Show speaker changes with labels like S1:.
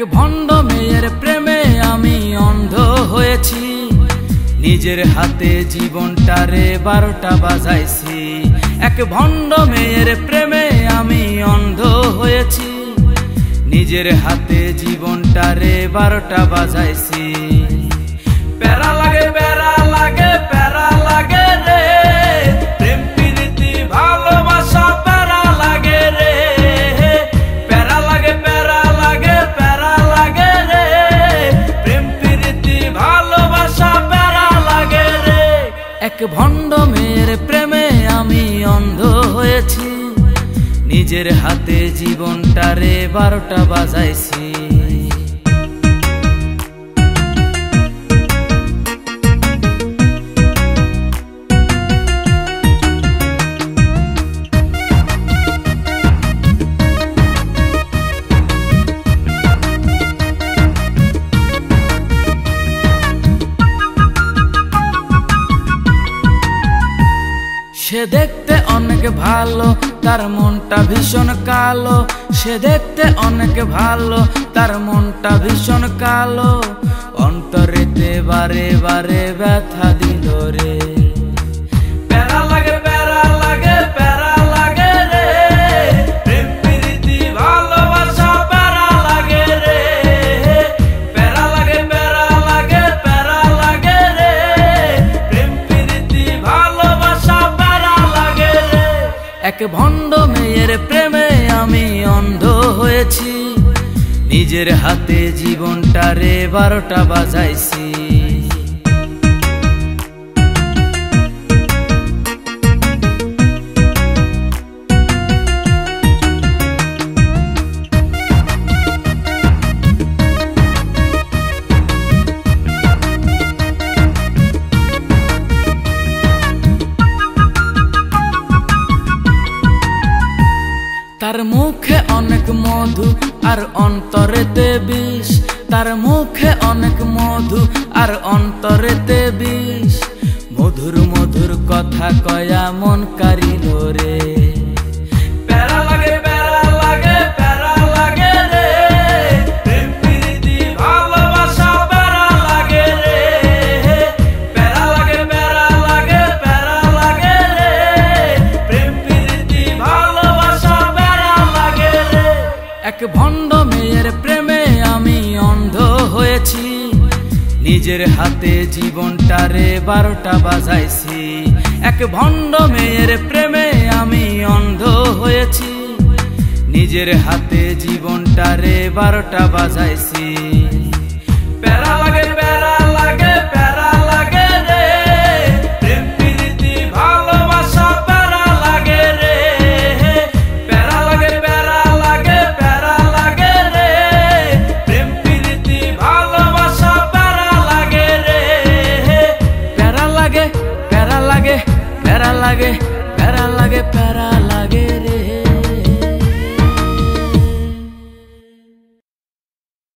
S1: এক ভণ্ড মেয়ের প্রেমে আমি অন্ধ হয়েছি, নিজের হাতে জীবনটারে 12টা বাজাইছি। এক ভণ্ড মেয়ের প্রেমে আমি অন্ধ হয়েছি, নিজের হাতে জীবনটারে 12টা বাজাইছি। প্যারা লাগে প্যারা লাগে প্যারা লাগে রে, প্রেম প্রীতি ভালোবাসা প্যারা লাগে রে। প্যারা লাগে প্যারা লাগে প্যারা লাগে রে, প্রেম প্রীতি ভালোবাসা প্যারা লাগে রে। এক ভণ্ড মেয়ের প্রেমে আমি অন্ধ হয়েছি, নিজের হাতে জীবনটারে 12টা বাজাইছি। সে দেখতে অনেক ভালো, তার মনটা ভীষণ কালো। সে দেখতে অনেক ভালো, তার মনটা ভীষণ কালো। অন্তরেতে বারে বারে ব্যথা দিল রে। প্যারা লাগে প্যারা লাগে প্যারা লাগে রে, প্রেম প্রীতি ভালোবাসা প্যারা লাগে রে। প্যারা লাগে প্যারা লাগে প্যারা লাগে রে, প্রেম প্রীতি ভালোবাসা প্যারা লাগে রে। এক ভণ্ড মেয়ের প্রেমে আমি অন্ধ হয়েছি, নিজের হাতে জীবনটারে 12টা বাজাইছি। তার মুখে অনেক মধু আর অন্তরেতে বিষ। তার মুখে অনেক মধু আর অন্তরেতে বিষ। মধুর মধুর কথা কয়া মন কারিল রে। প্যারা লাগে প্যারা লাগে প্যারা লাগে রে, প্রেম প্রীতি ভালোবাসা প্যারা লাগে রে। প্যারা লাগে প্যারা লাগে প্যারা লাগে রে, প্রেম প্রীতি ভালোবাসা প্যারা লাগে রে। এক ভণ্ড মেয়ের প্রেমে আমি অন্ধ হয়েছি, নিজের হাতে জীবনটারে 12টা বাজাইছি। এক ভণ্ড মেয়ের প্রেমে আমি অন্ধ হয়েছি, নিজের হাতে জীবনটারে 12টা বাজাইছি। প্যারা লাগে প্যারা